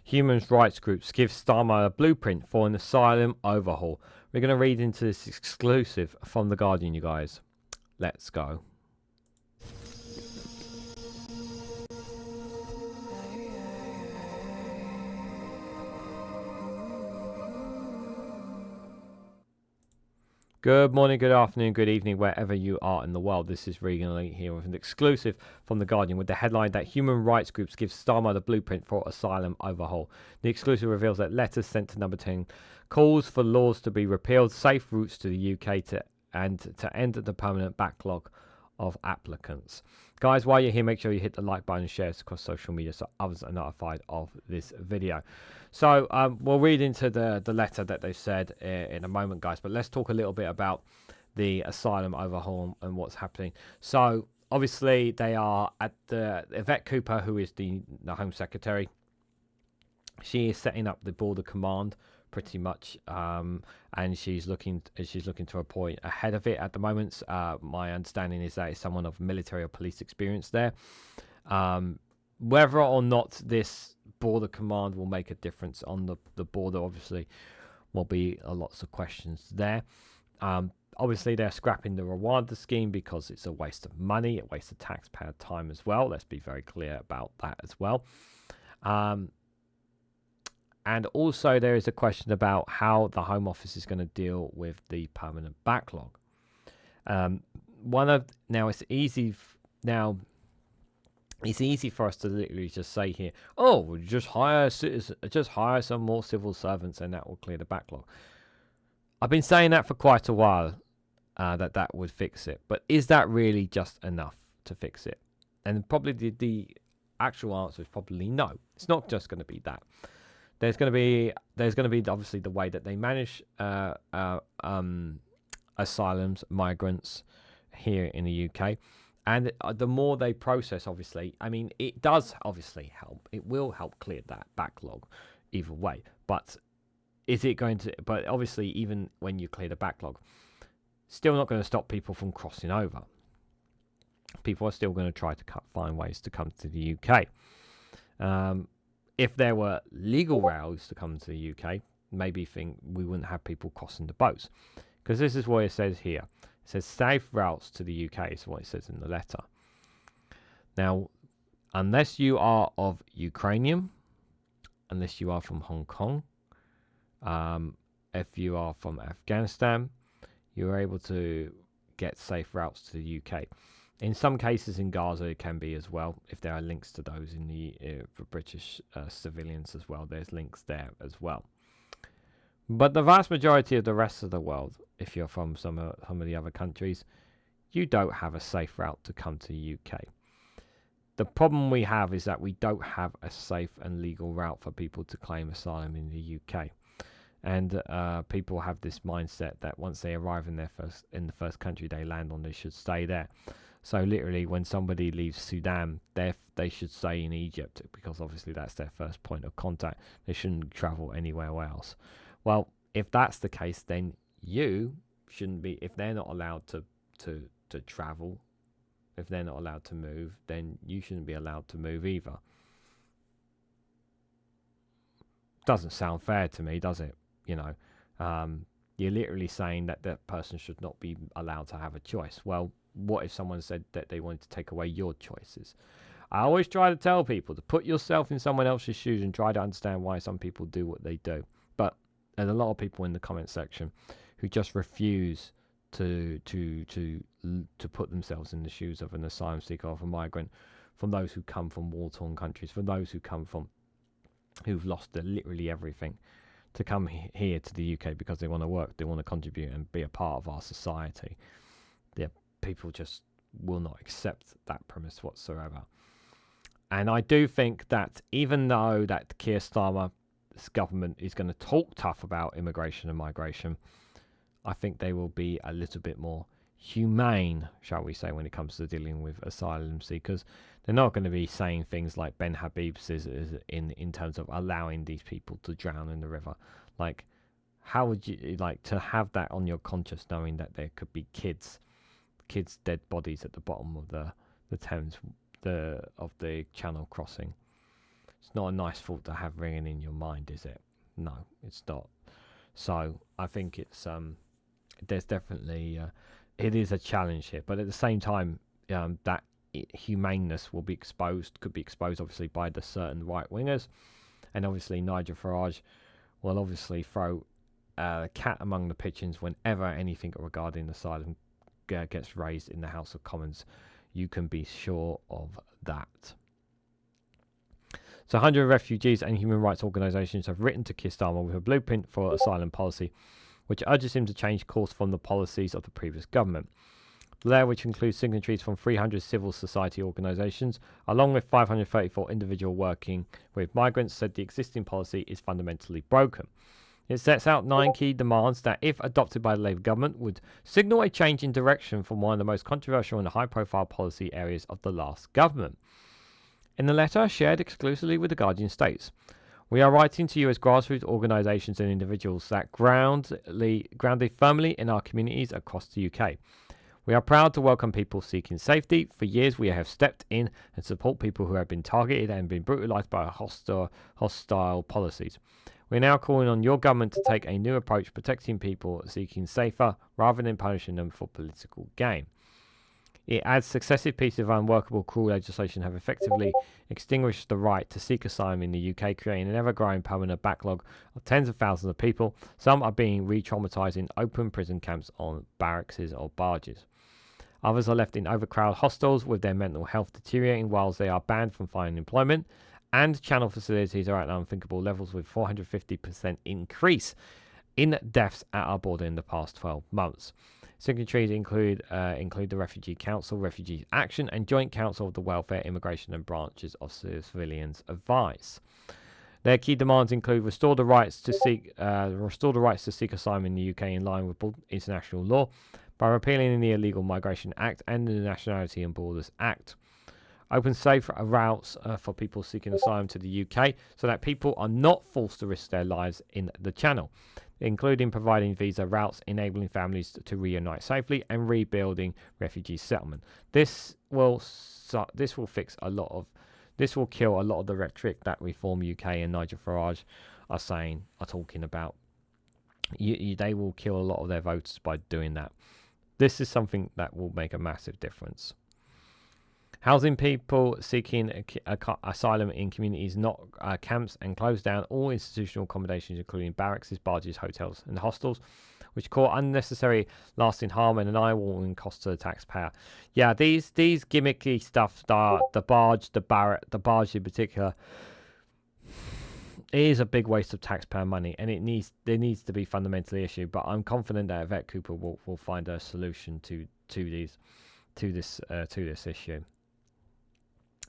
Human rights groups give Starmer a blueprint for an asylum overhaul. We're going to read into this exclusive from The Guardian, you guys. Let's go. Good morning, good afternoon, good evening, wherever you are in the world. This is Reganelite here with an exclusive from The Guardian with the headline that human rights groups give Starmer the blueprint for asylum overhaul. The exclusive reveals that letters sent to number 10 calls for laws to be repealed, safe routes to the UK to end the permanent backlog of applicants. Guys, while you're here, make sure you hit the like button and share this across social media so others are notified of this video. So we'll read into the letter that they've said in a moment, guys, but let's talk a little bit about the asylum overhaul and what's happening. So obviously they are at the Yvette Cooper, who is the Home Secretary. She is setting up the border command pretty much, and she's looking to appoint a head of it at the moment. My understanding is that it's someone of military or police experience there. Whether or not this border command will make a difference on the border, obviously, will be lots of questions there. Obviously, they're scrapping the Rwanda scheme because it's a waste of money. It wastes taxpayer time as well. Let's be very clear about that as well. And also, there is a question about how the Home Office is going to deal with the permanent backlog. It's easy for us to literally just say here, oh, we'll just hire some more civil servants, and that will clear the backlog. I've been saying that for quite a while, that would fix it. But is that really just enough to fix it? And probably the actual answer is probably no. It's not just going to be that. There's going to be obviously the way that they manage asylums, migrants here in the UK, and the more they process, obviously, I mean, it does obviously help. It will help clear that backlog either way. But is it going to? But obviously, even when you clear the backlog, still not going to stop people from crossing over. People are still going to try to find ways to come to the UK. If there were legal routes to come to the UK, maybe we wouldn't have people crossing the boats. Because this is what it says here. It says safe routes to the UK is what it says in the letter. Now, unless you are of Ukrainian, unless you are from Hong Kong, if you are from Afghanistan, you're able to get safe routes to the UK. In some cases in Gaza, it can be as well. If there are links to those in the for British civilians as well, there's links there as well. But the vast majority of the rest of the world, if you're from some of the other countries, you don't have a safe route to come to the UK. The problem we have is that we don't have a safe and legal route for people to claim asylum in the UK. And people have this mindset that once they arrive in the first country they land on, they should stay there. So literally, when somebody leaves Sudan, they should stay in Egypt because obviously that's their first point of contact. They shouldn't travel anywhere else. Well, if that's the case, then you shouldn't be. If they're not allowed to travel, if they're not allowed to move, then you shouldn't be allowed to move either. Doesn't sound fair to me, does it? You know, you're literally saying that that person should not be allowed to have a choice. Well, what if someone said that they wanted to take away your choices? I always try to tell people to put yourself in someone else's shoes and try to understand why some people do what they do. But there's a lot of people in the comment section who just refuse to put themselves in the shoes of an asylum seeker or of a migrant, from those who come from war-torn countries, from those who've lost literally everything, to come here to the UK because they want to work, they want to contribute and be a part of our society. Yeah, people just will not accept that premise whatsoever. And I do think that even though that Keir Starmer's government is going to talk tough about immigration and migration, I think they will be a little bit more humane, shall we say, when it comes to dealing with asylum seekers. They're not going to be saying things like Ben Habib says in terms of allowing these people to drown in the river. Like, how would you like to have that on your conscience, knowing that there could be kids dead bodies at the bottom of the Thames, of the Channel crossing? It's not a nice thought to have ringing in your mind, is it? No, it's not. So I think it's there's definitely it is a challenge here, but at the same time, that humaneness will be exposed, could be exposed obviously by the certain right wingers, and obviously Nigel Farage will obviously throw the cat among the pigeons whenever anything regarding asylum gets raised in the House of Commons. You can be sure of that. So 100 refugees and human rights organisations have written to Keir Starmer with a blueprint for asylum policy, which urges him to change course from the policies of the previous government. The letter, which includes signatories from 300 civil society organisations, along with 534 individuals working with migrants, said the existing policy is fundamentally broken. It sets out 9 key demands that, if adopted by the Labour government, would signal a change in direction from one of the most controversial and high-profile policy areas of the last government. In the letter, shared exclusively with The Guardian, states, "We are writing to you as grassroots organisations and individuals that grounded firmly in our communities across the UK. We are proud to welcome people seeking safety. For years, we have stepped in and support people who have been targeted and been brutalised by hostile policies. We are now calling on your government to take a new approach, protecting people seeking safer rather than punishing them for political gain." It adds, "Successive pieces of unworkable, cruel legislation have effectively extinguished the right to seek asylum in the UK, creating an ever-growing permanent backlog of tens of thousands of people. Some are being re-traumatised in open prison camps, on barracks or barges. Others are left in overcrowded hostels with their mental health deteriorating whilst they are banned from finding employment, and channel facilities are at unthinkable levels, with 450% increase in deaths at our border in the past 12 months. Signatories include the Refugee Council, Refugee Action, and Joint Council of the Welfare, Immigration and Branches of Civilians Advice. Their key demands include restore the rights to seek asylum in the UK in line with international law by repealing the Illegal Migration Act and the Nationality and Borders Act. Open safe routes for people seeking asylum to the UK so that people are not forced to risk their lives in the Channel, including providing visa routes, enabling families to reunite safely, and rebuilding refugee settlement. This will fix a lot of. This will kill a lot of the rhetoric that Reform UK and Nigel Farage are talking about. They will kill a lot of their voters by doing that. This is something that will make a massive difference. Housing people seeking asylum in communities, not camps, and close down all institutional accommodations, including barracks, barges, hotels, and hostels, which cause unnecessary lasting harm and an eye-watering cost to the taxpayer. Yeah, these gimmicky stuff, the barge in particular, is a big waste of taxpayer money, and it needs to be fundamentally issued. But I'm confident that Yvette Cooper will find a solution to this issue.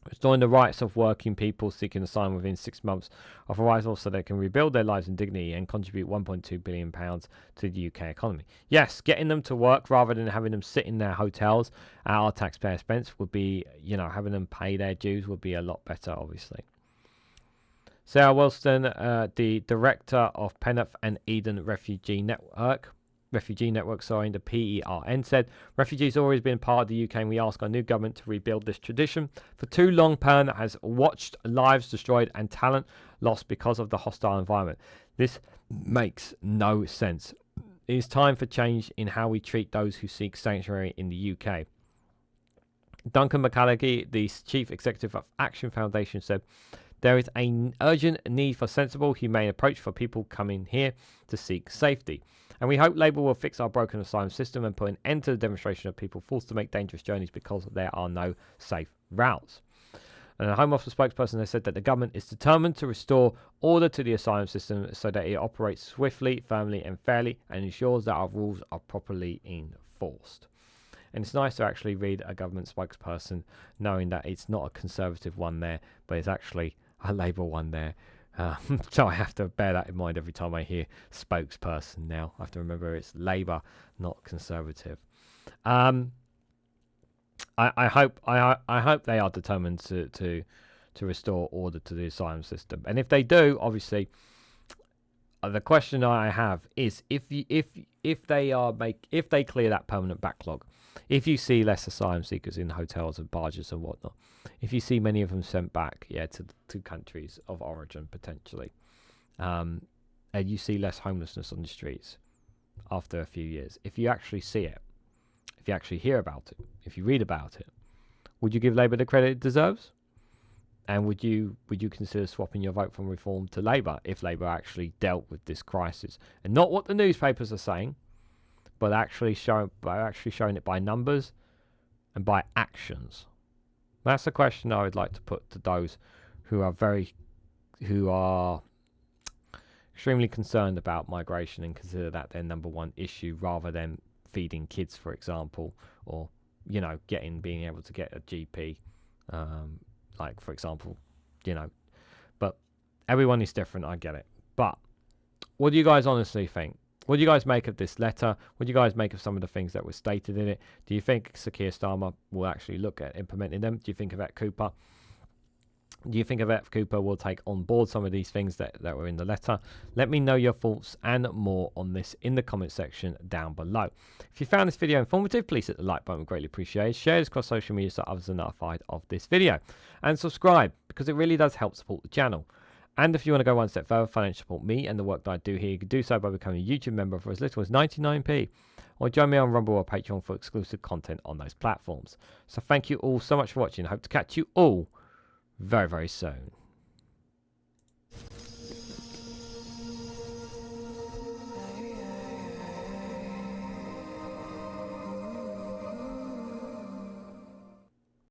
Restoring the rights of working people seeking asylum within 6 months of arrival so they can rebuild their lives in dignity and contribute £1.2 billion to the UK economy. Yes, getting them to work rather than having them sit in their hotels at our taxpayer expense would be, having them pay their dues would be a lot better, obviously. Sarah Wilson, the director of Penrith and Eden Refugee Network, the PERN, said, "Refugees have always been part of the UK, and we ask our new government to rebuild this tradition. For too long, PERN has watched lives destroyed and talent lost because of the hostile environment. This makes no sense. It is time for change in how we treat those who seek sanctuary in the UK." Duncan McCallaghy, the chief executive of Action Foundation, said, "There is an urgent need for sensible, humane approach for people coming here to seek safety. And we hope Labour will fix our broken asylum system and put an end to the demonstration of people forced to make dangerous journeys because there are no safe routes." And a Home Office spokesperson has said that the government is determined to restore order to the asylum system so that it operates swiftly, firmly and fairly, and ensures that our rules are properly enforced. And it's nice to actually read a government spokesperson knowing that it's not a Conservative one there, but it's actually a Labour one there. So I have to bear that in mind every time I hear spokesperson now. I have to remember it's Labour, not Conservative. I hope they are determined to restore order to the asylum system. And if they do, obviously, the question I have is if they clear that permanent backlog, If you see less asylum seekers in hotels and barges and whatnot, if you see many of them sent back, to countries of origin potentially, and you see less homelessness on the streets after a few years, if you actually see it, if you actually hear about it, if you read about it, would you give Labour the credit it deserves? And would you consider swapping your vote from Reform to Labour if Labour actually dealt with this crisis, and not what the newspapers are saying, but actually showing it by numbers and by actions? That's a question I would like to put to those who are extremely concerned about migration and consider that their number one issue, rather than feeding kids, for example, or being able to get a GP. Like, for example, but everyone is different. I get it. But what do you guys honestly think? What do you guys make of this letter? What do you guys make of some of the things that were stated in it? Do you think Sir Keir Starmer will actually look at implementing them? Do you think Yvette Cooper? Do you think Yvette Cooper will take on board some of these things that were in the letter? Let me know your thoughts and more on this in the comment section down below. If you found this video informative, please hit the like button, greatly appreciated. Share this across social media so others are notified of this video. And subscribe, because it really does help support the channel. And if you want to go one step further, financially support me and the work that I do here, you can do so by becoming a YouTube member for as little as 99p. Or join me on Rumble or Patreon for exclusive content on those platforms. So thank you all so much for watching. I hope to catch you all very, very soon.